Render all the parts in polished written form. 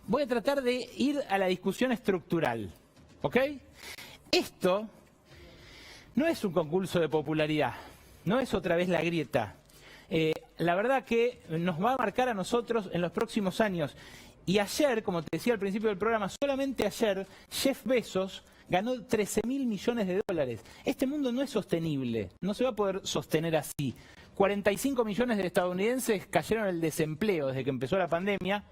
voy a tratar de ir a la discusión estructural, ¿ok? Esto no es un concurso de popularidad, no es otra vez la grieta. La verdad que nos va a marcar a nosotros en los próximos años. Y ayer, como te decía al principio del programa, solamente ayer, Jeff Bezos ganó 13.000 millones de dólares. Este mundo no es sostenible, no se va a poder sostener así. 45 millones de estadounidenses cayeron en el desempleo desde que empezó la pandemia.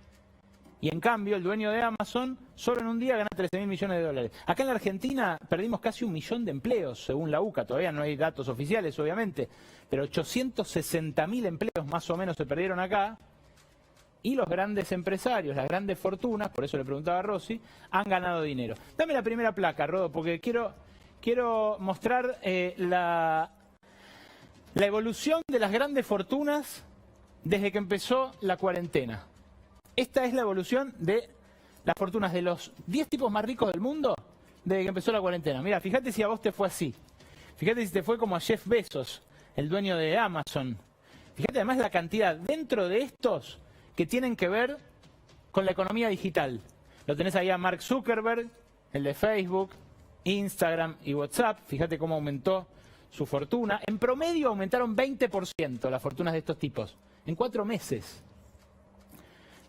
Y en cambio, el dueño de Amazon, solo en un día gana 13.000 millones de dólares. Acá en la Argentina perdimos casi 1 millón de empleos, según la UCA. Todavía no hay datos oficiales, obviamente. Pero 860.000 empleos más o menos se perdieron acá. Y los grandes empresarios, las grandes fortunas, por eso le preguntaba a Rossi, han ganado dinero. Dame la primera placa, Rodo, porque quiero mostrar la evolución de las grandes fortunas desde que empezó la cuarentena. Esta es la evolución de las fortunas de los 10 tipos más ricos del mundo desde que empezó la cuarentena. Mira, fíjate si a vos te fue así. Fíjate si te fue como a Jeff Bezos, el dueño de Amazon. Fíjate además la cantidad dentro de estos que tienen que ver con la economía digital. Lo tenés ahí a Mark Zuckerberg, el de Facebook, Instagram y WhatsApp. Fíjate cómo aumentó su fortuna. En promedio aumentaron 20% las fortunas de estos tipos, en 4 meses.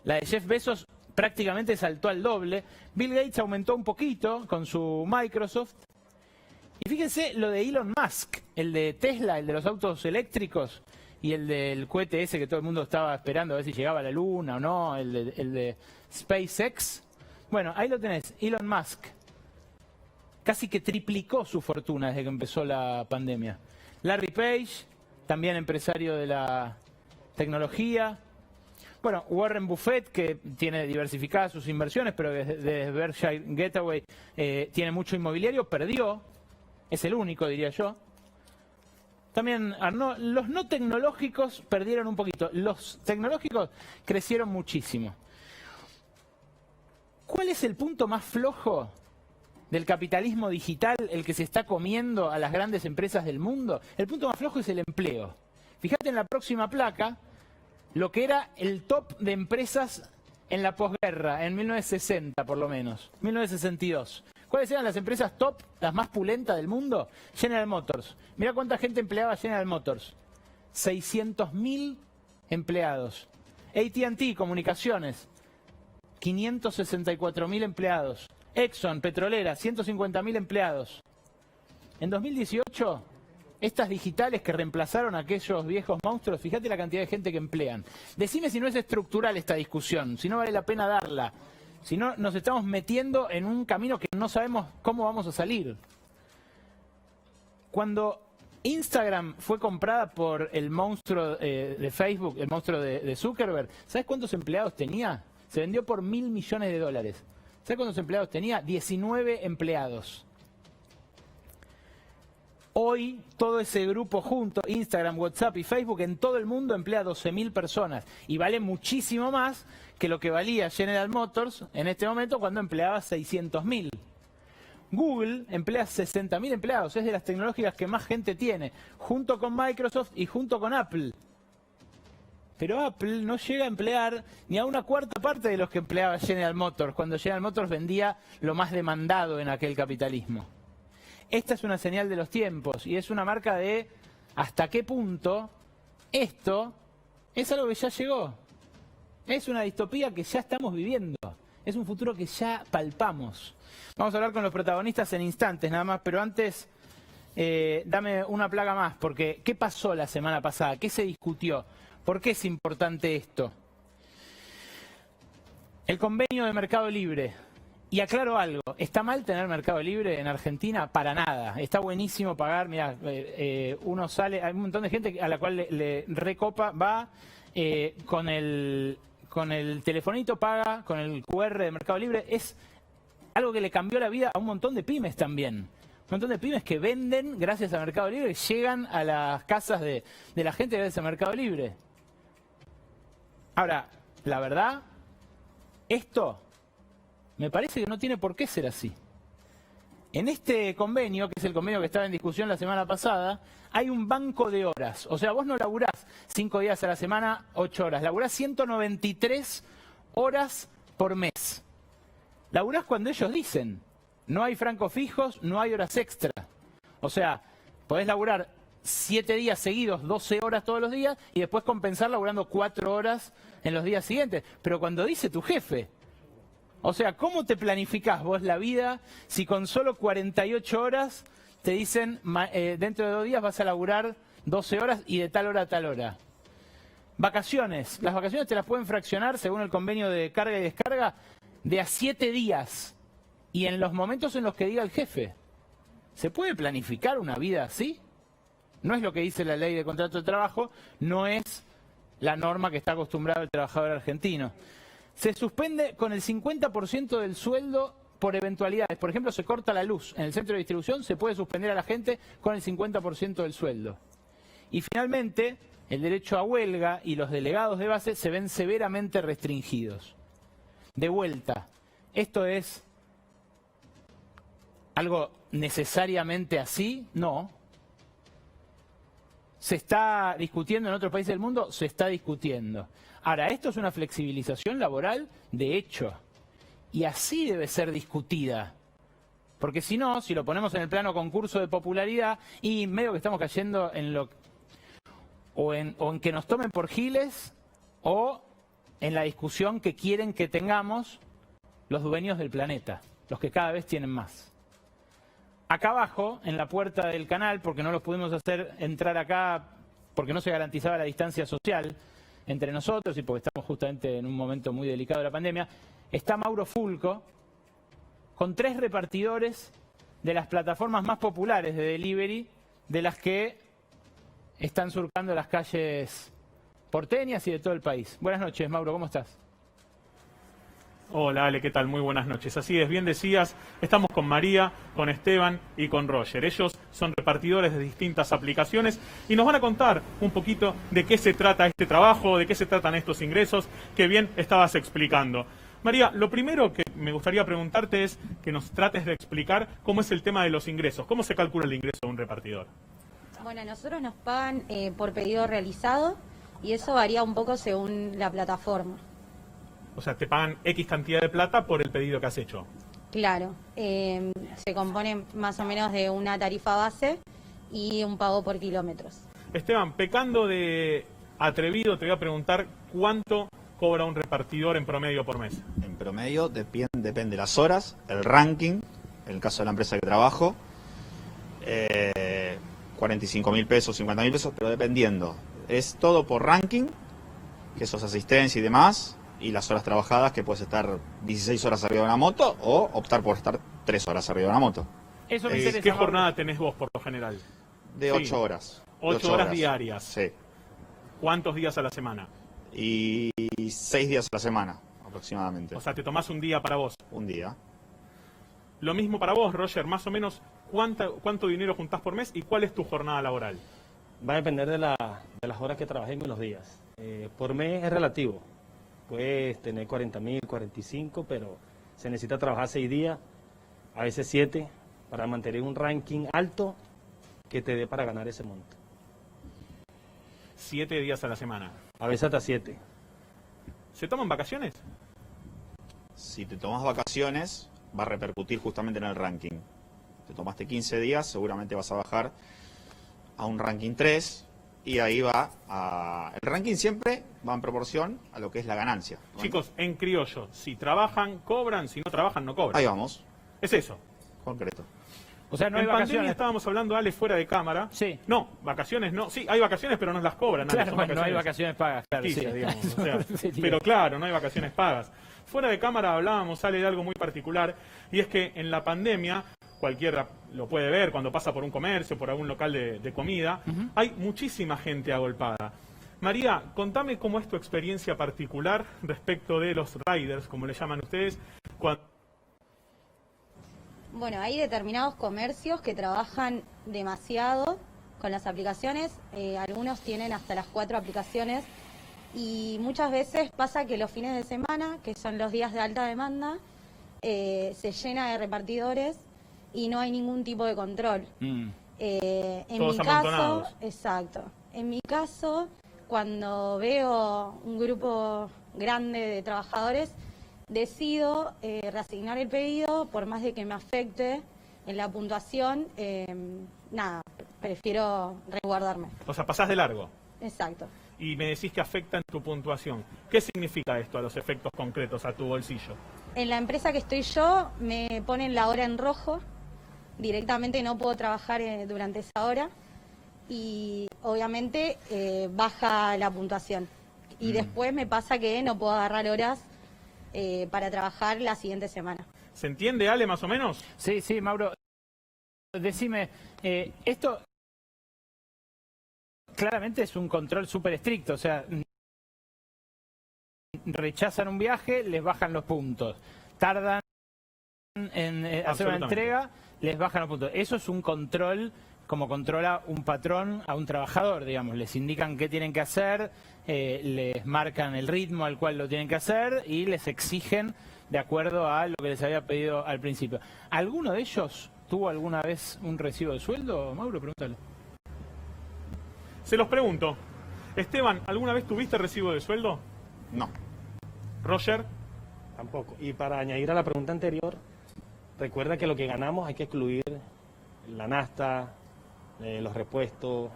La de Jeff Bezos prácticamente saltó al doble. Bill Gates aumentó un poquito con su Microsoft. Y fíjense lo de Elon Musk, el de Tesla, el de los autos eléctricos, y el del cohete ese que todo el mundo estaba esperando a ver si llegaba a la luna o no, el de SpaceX. Bueno, ahí lo tenés, Elon Musk. Casi que triplicó su fortuna desde que empezó la pandemia. Larry Page, también empresario de la tecnología. Bueno, Warren Buffett, que tiene diversificadas sus inversiones, pero desde Berkshire Hathaway tiene mucho inmobiliario, perdió. Es el único, diría yo. También los no tecnológicos perdieron un poquito. Los tecnológicos crecieron muchísimo. ¿Cuál es el punto más flojo del capitalismo digital, el que se está comiendo a las grandes empresas del mundo? El punto más flojo es el empleo. Fíjate en la próxima placa lo que era el top de empresas en la posguerra, en 1960 por lo menos, 1962. ¿Cuáles eran las empresas top, las más pulentas del mundo? General Motors. Mirá cuánta gente empleaba General Motors. 600.000 empleados. AT&T, Comunicaciones. 564.000 empleados. Exxon, petrolera, 150.000 empleados. En 2018, estas digitales que reemplazaron a aquellos viejos monstruos, fíjate la cantidad de gente que emplean. Decime si no es estructural esta discusión, si no vale la pena darla. Si no, nos estamos metiendo en un camino que no sabemos cómo vamos a salir. Cuando Instagram fue comprada por el monstruo de Facebook, el monstruo de Zuckerberg, ¿sabes cuántos empleados tenía? Se vendió por $1.000 millones. ¿Sabes cuántos empleados tenía? 19 empleados. Hoy, todo ese grupo junto, Instagram, WhatsApp y Facebook, en todo el mundo emplea 12.000 personas. Y vale muchísimo más que lo que valía General Motors en este momento cuando empleaba 600.000. Google emplea 60.000 empleados, es de las tecnológicas que más gente tiene, junto con Microsoft y junto con Apple. Pero Apple no llega a emplear ni a una cuarta parte de los que empleaba General Motors, cuando General Motors vendía lo más demandado en aquel capitalismo. Esta es una señal de los tiempos y es una marca de hasta qué punto esto es algo que ya llegó. Es una distopía que ya estamos viviendo. Es un futuro que ya palpamos. Vamos a hablar con los protagonistas en instantes nada más, pero antes dame una placa más, porque ¿qué pasó la semana pasada? ¿Qué se discutió? ¿Por qué es importante esto? El convenio de Mercado Libre. Y aclaro algo, ¿está mal tener Mercado Libre en Argentina? Para nada. Está buenísimo pagar, mira, uno sale, hay un montón de gente a la cual le recopa, va con el telefonito, paga con el QR de Mercado Libre. Es algo que le cambió la vida a un montón de pymes también. Un montón de pymes que venden gracias a Mercado Libre, llegan a las casas de la gente gracias a Mercado Libre. Ahora, la verdad, esto me parece que no tiene por qué ser así. En este convenio, que es el convenio que estaba en discusión la semana pasada, hay un banco de horas. O sea, vos no laburás 5 días a la semana, 8 horas. Laburás 193 horas por mes. laburás cuando ellos dicen. No hay francos fijos, no hay horas extra. O sea, podés laburar 7 días seguidos, 12 horas todos los días, y después compensar laburando 4 horas en los días siguientes. Pero cuando dice tu jefe, o sea, ¿cómo te planificás vos la vida si con solo 48 horas te dicen dentro de 2 días vas a laburar 12 horas y de tal hora a tal hora? Vacaciones. Las vacaciones te las pueden fraccionar, según el convenio de carga y descarga, de a 7 días. Y en los momentos en los que diga el jefe. ¿Se puede planificar una vida así? No es lo que dice la ley de contrato de trabajo, no es la norma que está acostumbrado el trabajador argentino. Se suspende con el 50% del sueldo por eventualidades. Por ejemplo, se corta la luz en el centro de distribución, se puede suspender a la gente con el 50% del sueldo. Y finalmente, el derecho a huelga y los delegados de base se ven severamente restringidos. De vuelta, esto es algo necesariamente así, no. ¿Se está discutiendo en otros países del mundo? Se está discutiendo. Ahora, esto es una flexibilización laboral de hecho. Y así debe ser discutida. Porque si no, si lo ponemos en el plano concurso de popularidad, y medio que estamos cayendo en lo... O en que nos tomen por giles, o en la discusión que quieren que tengamos los dueños del planeta, los que cada vez tienen más. Acá abajo, en la puerta del canal, porque no los pudimos hacer entrar acá, porque no se garantizaba la distancia social entre nosotros y porque estamos justamente en un momento muy delicado de la pandemia, está Mauro Fulco con 3 repartidores de las plataformas más populares de delivery, de las que están surcando las calles porteñas y de todo el país. Buenas noches, Mauro, ¿cómo estás? Hola Ale, ¿qué tal? Muy buenas noches. Así es, bien decías, estamos con María, con Esteban y con Roger. Ellos son repartidores de distintas aplicaciones y nos van a contar un poquito de qué se trata este trabajo, de qué se tratan estos ingresos que bien estabas explicando. María, lo primero que me gustaría preguntarte es que nos trates de explicar cómo es el tema de los ingresos. ¿Cómo se calcula el ingreso de un repartidor? Bueno, nosotros nos pagan por pedido realizado y eso varía un poco según la plataforma. O sea, te pagan X cantidad de plata por el pedido que has hecho. Claro, se compone más o menos de una tarifa base y un pago por kilómetros. Esteban, pecando de atrevido, te voy a preguntar cuánto cobra un repartidor en promedio por mes. En promedio depende de las horas, el ranking, en el caso de la empresa que trabajo, 45.000 pesos, 50.000 pesos, pero dependiendo. Es todo por ranking, que eso es asistencia y demás, y las horas trabajadas, que puedes estar 16 horas arriba de una moto o optar por estar 3 horas arriba de una moto. Eso me interesa, ¿Qué Mauro. jornada tenés vos por lo general? De 8 horas. 8 horas diarias. Sí. ¿Cuántos días a la semana? Y 6 días a la semana, aproximadamente. O sea, te tomás un día para vos. Un día. Lo mismo para vos, Roger, más o menos, ¿cuánto dinero juntás por mes y cuál es tu jornada laboral? Va a depender de las horas que trabajemos y los días. Por mes es relativo. Puedes tener 40.000, 45, pero se necesita trabajar 6 días, a veces 7, para mantener un ranking alto que te dé para ganar ese monto. 7 días a la semana. A veces hasta 7. ¿Se toman vacaciones? Si te tomas vacaciones, va a repercutir justamente en el ranking. Te tomaste 15 días, seguramente vas a bajar a un ranking 3 y ahí va a... El ranking siempre va en proporción a lo que es la ganancia. ¿No? Chicos, en criollo, si trabajan, cobran, si no trabajan, no cobran. Ahí vamos, Es eso. concreto. O sea, no hay En pandemia vacaciones. estábamos hablando, Ale, fuera de cámara. Sí. No, vacaciones no. Sí, hay vacaciones, pero no las cobran. Ale, Claro, son bueno, no hay vacaciones pagas, claro, sí. ficticias, digamos, o sea, Sería. pero claro, no hay vacaciones pagas. Fuera de cámara hablábamos, Ale, de algo muy particular, y es que en la pandemia, cualquiera lo puede ver cuando pasa por un comercio, por algún local de comida, hay muchísima gente agolpada. María, contame cómo es tu experiencia particular respecto de los riders, como le llaman ustedes, Bueno, hay determinados comercios que trabajan demasiado con las aplicaciones. Algunos tienen hasta las 4 aplicaciones y muchas veces pasa que los fines de semana, que son los días de alta demanda, se llena de repartidores y no hay ningún tipo de control. En Todos mi caso, amontonados. exacto. En mi caso, cuando veo un grupo grande de trabajadores, decido reasignar el pedido, por más de que me afecte en la puntuación, nada, prefiero resguardarme. O sea, pasás de largo. Exacto. Y me decís que afecta en tu puntuación. ¿Qué significa esto a los efectos concretos, a tu bolsillo? En la empresa que estoy yo, me ponen la hora en rojo. Directamente no puedo trabajar durante esa hora. Y obviamente baja la puntuación. Y después me pasa que no puedo agarrar horas para trabajar la siguiente semana. ¿Se entiende, Ale, más o menos? Sí, sí, Mauro. Decime, esto claramente es un control súper estricto, o sea, rechazan un viaje, les bajan los puntos. Tardan en hacer una entrega, les bajan los puntos. Eso es un control como controla un patrón a un trabajador, digamos. Les indican qué tienen que hacer, les marcan el ritmo al cual lo tienen que hacer y les exigen de acuerdo a lo que les había pedido al principio. ¿Alguno de ellos tuvo alguna vez un recibo de sueldo, Mauro? Pregúntale. Se los pregunto. Esteban, ¿alguna vez tuviste recibo de sueldo? No. Roger. Tampoco. Y para añadir a la pregunta anterior, recuerda que lo que ganamos hay que excluir la nafta, los repuestos,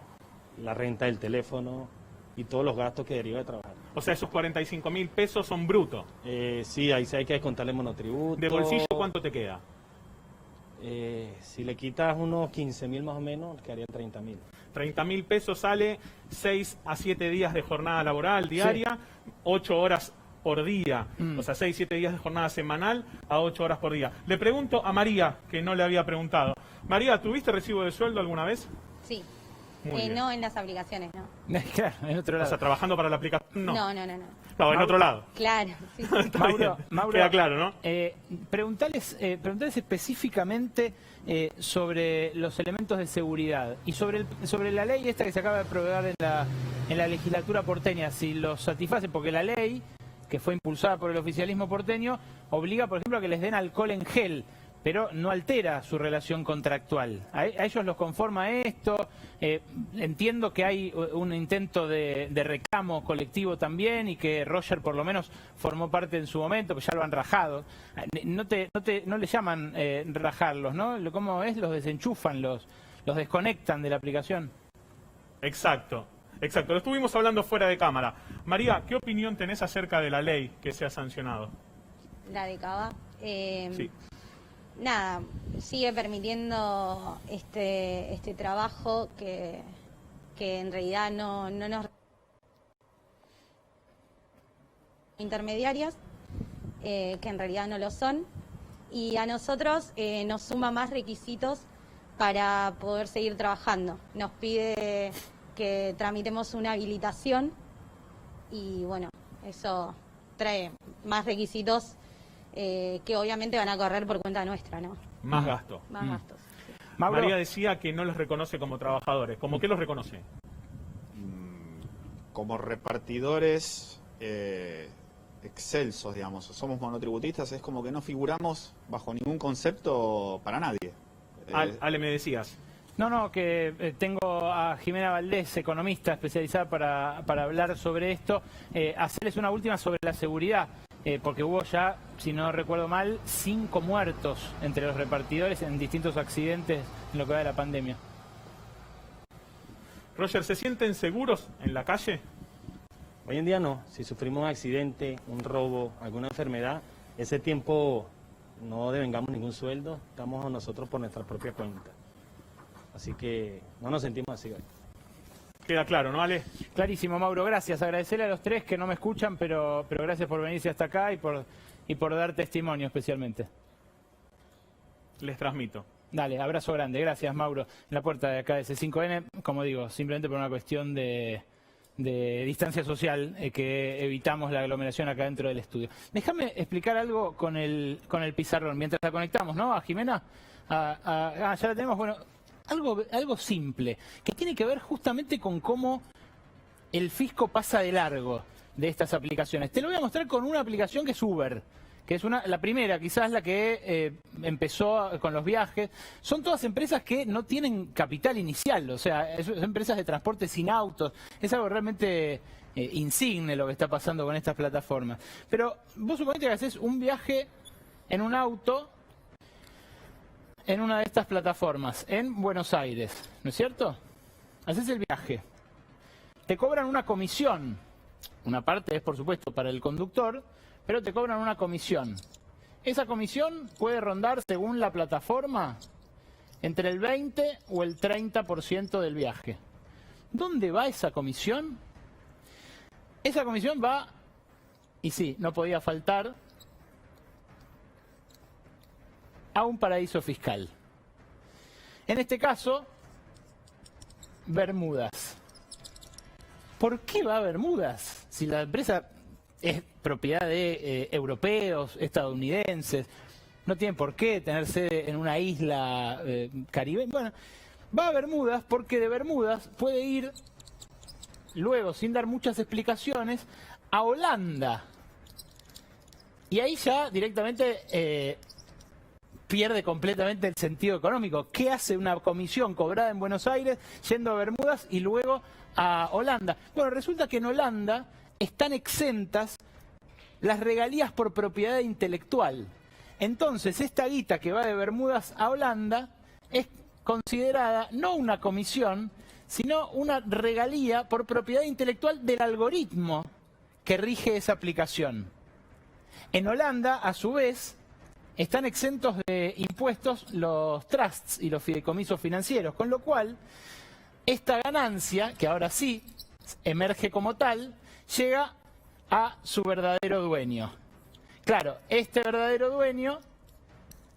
la renta del teléfono y todos los gastos que deriva de trabajar. O sea, esos 45.000 pesos son brutos. Sí, ahí sí hay que descontarle monotributo. ¿De bolsillo cuánto te queda? Si le quitas unos 15.000 más o menos, quedarían 30.000. 30.000 pesos sale 6 a 7 días de jornada laboral diaria, 8 horas por día. O sea, 6, 7 días de jornada semanal a 8 horas por día. Le pregunto a María, que no le había preguntado. María, ¿tuviste recibo de sueldo alguna vez? Sí. Muy bien. No en las aplicaciones, no. Claro, en otro O lado. sea, trabajando para la aplicación. No, No. no, en otro lado. Claro, sí. Está Mauro, bien. Mauro, Queda claro, ¿no? Preguntales específicamente sobre los elementos de seguridad y sobre la ley esta que se acaba de aprobar en la legislatura porteña, si los satisface, porque la ley, que fue impulsada por el oficialismo porteño, obliga, por ejemplo, a que les den alcohol en gel, pero no altera su relación contractual. A ellos los conforma esto. Entiendo que hay un intento de reclamo colectivo también y que Roger por lo menos formó parte en su momento, que ya lo han rajado. No le llaman rajarlos, ¿no? ¿Cómo es? Los desenchufan, los desconectan de la aplicación. Exacto. Lo estuvimos hablando fuera de cámara. María, ¿qué opinión tenés acerca de la ley que se ha sancionado? La de Cava. Sí. Nada, sigue permitiendo este trabajo que en realidad no nos intermediarias, que en realidad no lo son, y a nosotros nos suma más requisitos para poder seguir trabajando. Nos pide que tramitemos una habilitación y bueno, eso trae más requisitos que obviamente van a correr por cuenta nuestra, ¿no? Más gasto. Más gastos. Sí. Mauro, María decía que no los reconoce como trabajadores. ¿Cómo qué los reconoce? Como repartidores excelsos, digamos. Somos monotributistas, es como que no figuramos bajo ningún concepto para nadie. Ale, me decías. No, que tengo a Jimena Valdés, economista especializada para hablar sobre esto. Hacerles una última sobre la seguridad. Porque hubo ya, si no recuerdo mal, 5 muertos entre los repartidores en distintos accidentes en lo que va de la pandemia. Roger, ¿se sienten seguros en la calle? Hoy en día no. Si sufrimos un accidente, un robo, alguna enfermedad, ese tiempo no devengamos ningún sueldo, estamos nosotros por nuestra propia cuenta. Así que no nos sentimos así hoy. Queda claro, ¿no, Ale? Clarísimo, Mauro. Gracias. Agradecerle a los tres que no me escuchan, pero gracias por venirse hasta acá y por dar testimonio especialmente. Les transmito. Dale, abrazo grande. Gracias, Mauro. En la puerta de acá de C5N, como digo, simplemente por una cuestión de distancia social, que evitamos la aglomeración acá dentro del estudio. Déjame explicar algo con el pizarrón, mientras la conectamos, ¿no? A Jimena. Ya la tenemos. Bueno, algo simple, que tiene que ver justamente con cómo el fisco pasa de largo de estas aplicaciones. Te lo voy a mostrar con una aplicación que es Uber, que es la primera, quizás la que empezó con los viajes. Son todas empresas que no tienen capital inicial, o sea, son empresas de transporte sin autos. Es algo realmente insigne lo que está pasando con estas plataformas. Pero vos suponete que haces un viaje en un auto en una de estas plataformas, en Buenos Aires, ¿no es cierto? Haces el viaje. Te cobran una comisión. Una parte es, por supuesto, para el conductor, pero te cobran una comisión. Esa comisión puede rondar, según la plataforma, entre el 20 o el 30% del viaje. ¿Dónde va esa comisión? Esa comisión va, y sí, no podía faltar, a un paraíso fiscal. En este caso, Bermudas. ¿Por qué va a Bermudas? Si la empresa es propiedad de europeos, estadounidenses, no tienen por qué tener sede en una isla caribeña. Bueno, va a Bermudas porque de Bermudas puede ir, luego, sin dar muchas explicaciones, a Holanda. Y ahí ya directamente pierde completamente el sentido económico. ¿Qué hace una comisión cobrada en Buenos Aires yendo a Bermudas y luego a Holanda? Bueno, resulta que en Holanda están exentas las regalías por propiedad intelectual. Entonces, esta guita que va de Bermudas a Holanda es considerada no una comisión, sino una regalía por propiedad intelectual del algoritmo que rige esa aplicación. En Holanda, a su vez, están exentos de impuestos los trusts y los fideicomisos financieros, con lo cual esta ganancia, que ahora sí emerge como tal, llega a su verdadero dueño. Claro, este verdadero dueño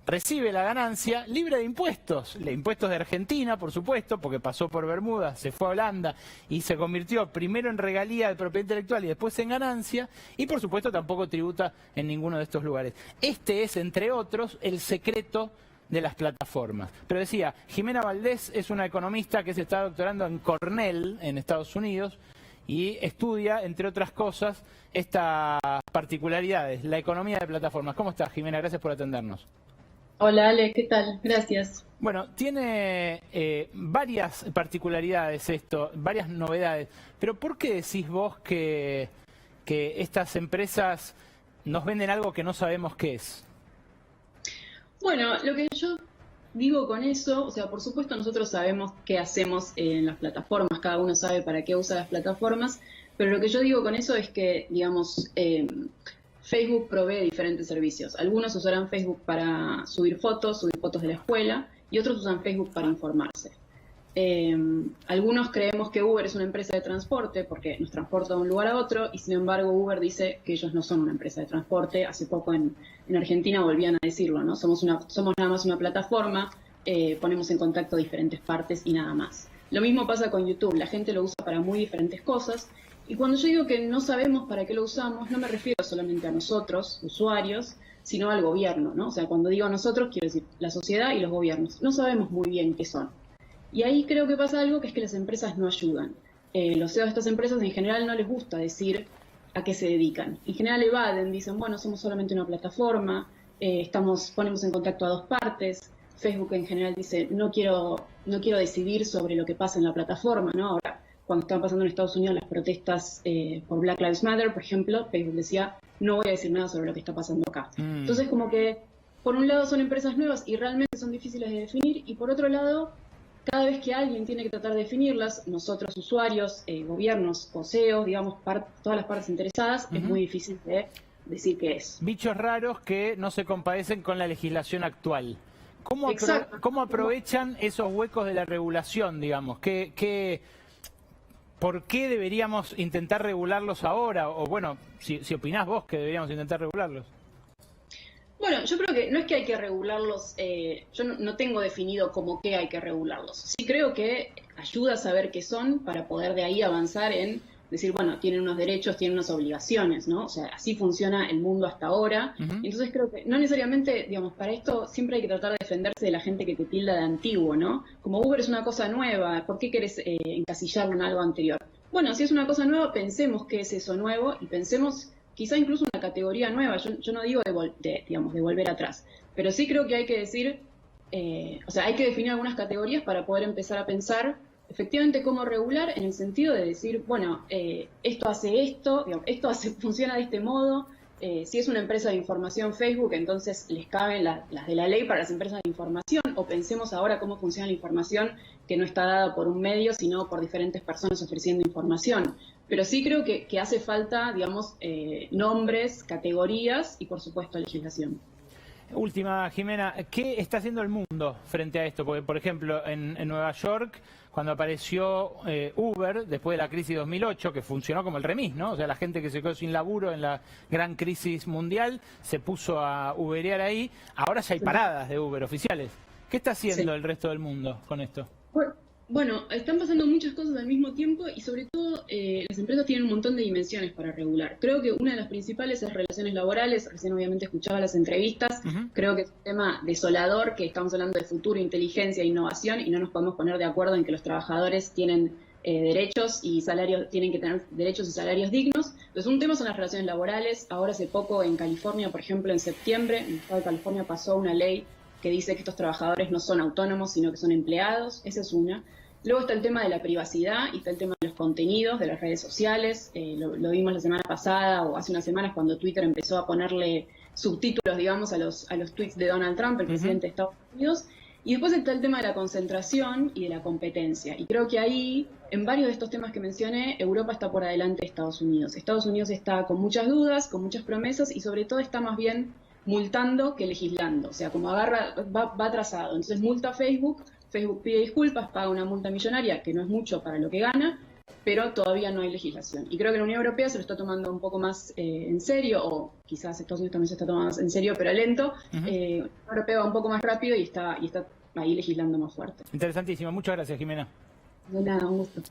recibe la ganancia libre de impuestos de Argentina, por supuesto, porque pasó por Bermuda, se fue a Holanda y se convirtió primero en regalía de propiedad intelectual y después en ganancia, y por supuesto tampoco tributa en ninguno de estos lugares. Este es, entre otros, el secreto de las plataformas. Pero decía, Jimena Valdés es una economista que se está doctorando en Cornell, en Estados Unidos, y estudia, entre otras cosas, estas particularidades, la economía de plataformas. ¿Cómo estás, Jimena? Gracias por atendernos. Hola Ale, ¿qué tal? Gracias. Bueno, tiene varias particularidades esto, varias novedades, pero ¿por qué decís vos que estas empresas nos venden algo que no sabemos qué es? Bueno, lo que yo digo con eso, o sea, por supuesto nosotros sabemos qué hacemos en las plataformas, cada uno sabe para qué usa las plataformas, pero lo que yo digo con eso es que, digamos, Facebook provee diferentes servicios. Algunos usarán Facebook para subir fotos de la escuela, y otros usan Facebook para informarse. Algunos creemos que Uber es una empresa de transporte porque nos transporta de un lugar a otro, y sin embargo Uber dice que ellos no son una empresa de transporte. Hace poco en Argentina volvían a decirlo, ¿no? Somos nada más una plataforma, ponemos en contacto diferentes partes y nada más. Lo mismo pasa con YouTube, la gente lo usa para muy diferentes cosas. Y cuando yo digo que no sabemos para qué lo usamos, no me refiero solamente a nosotros, usuarios, sino al gobierno, ¿no? O sea, cuando digo nosotros, quiero decir la sociedad y los gobiernos. No sabemos muy bien qué son. Y ahí creo que pasa algo, que es que las empresas no ayudan. Los CEOs de estas empresas en general no les gusta decir a qué se dedican. En general evaden, dicen, bueno, somos solamente una plataforma, ponemos en contacto a dos partes. Facebook en general dice, no quiero decidir sobre lo que pasa en la plataforma, ¿no? Ahora, cuando estaban pasando en Estados Unidos las protestas por Black Lives Matter, por ejemplo, Facebook decía, no voy a decir nada sobre lo que está pasando acá. Entonces, como que, por un lado son empresas nuevas y realmente son difíciles de definir, y por otro lado, cada vez que alguien tiene que tratar de definirlas, nosotros usuarios, gobiernos, CEOs, digamos, todas las partes interesadas, es muy difícil de decir qué es. Bichos raros que no se compadecen con la legislación actual. ¿Cómo aprovechan esos huecos de la regulación, digamos? ¿Por qué deberíamos intentar regularlos ahora? O bueno, si opinás vos que deberíamos intentar regularlos. Bueno, yo creo que no es que hay que regularlos, yo no tengo definido como qué hay que regularlos. Sí creo que ayuda a saber qué son para poder de ahí avanzar en decir, bueno, tienen unos derechos, tienen unas obligaciones, ¿no? O sea, así funciona el mundo hasta ahora. Entonces creo que no necesariamente, digamos, para esto siempre hay que tratar de defenderse de la gente que te tilda de antiguo, ¿no? Como Uber es una cosa nueva, ¿por qué querés encasillarlo en algo anterior? Bueno, si es una cosa nueva, pensemos qué es eso nuevo y pensemos quizá incluso una categoría nueva. Yo no digo de volver atrás, pero sí creo que hay que decir, o sea, hay que definir algunas categorías para poder empezar a pensar efectivamente cómo regular en el sentido de decir, bueno, esto hace esto, digamos, funciona de este modo. Si es una empresa de información Facebook, entonces les caben las de la ley para las empresas de información, o pensemos ahora cómo funciona la información que no está dada por un medio, sino por diferentes personas ofreciendo información. Pero sí creo que hace falta, digamos, nombres, categorías y, por supuesto, legislación. Última, Jimena, ¿qué está haciendo el mundo frente a esto? Porque, por ejemplo, en Nueva York, cuando apareció Uber, después de la crisis 2008, que funcionó como el remis, ¿no? O sea, la gente que se quedó sin laburo en la gran crisis mundial se puso a uberear ahí. Ahora ya hay paradas de Uber oficiales. ¿Qué está haciendo el resto del mundo con esto? Bueno, están pasando muchas cosas al mismo tiempo y sobre todo las empresas tienen un montón de dimensiones para regular. Creo que una de las principales es relaciones laborales. Recién obviamente escuchaba las entrevistas. Creo que es un tema desolador, que estamos hablando de futuro, inteligencia e innovación y no nos podemos poner de acuerdo en que los trabajadores tienen derechos y salarios, tienen que tener derechos y salarios dignos. Entonces, un tema son las relaciones laborales. Ahora hace poco en California, por ejemplo, en septiembre, en el estado de California pasó una ley que dice que estos trabajadores no son autónomos, sino que son empleados. Esa es una. Luego está el tema de la privacidad y está el tema de los contenidos, de las redes sociales. Lo vimos la semana pasada o hace unas semanas cuando Twitter empezó a ponerle subtítulos, digamos, a los tweets de Donald Trump, el presidente de Estados Unidos. Y después está el tema de la concentración y de la competencia. Y creo que ahí, en varios de estos temas que mencioné, Europa está por delante de Estados Unidos. Estados Unidos está con muchas dudas, con muchas promesas y sobre todo está más bien multando que legislando. O sea, como va atrasado. Entonces multa a Facebook pide disculpas, paga una multa millonaria, que no es mucho para lo que gana, pero todavía no hay legislación. Y creo que la Unión Europea se lo está tomando un poco más en serio, o quizás Estados Unidos también se está tomando más en serio, pero lento. La Unión Europea va un poco más rápido y está ahí legislando más fuerte. Interesantísimo. Muchas gracias, Jimena. De nada, un gusto.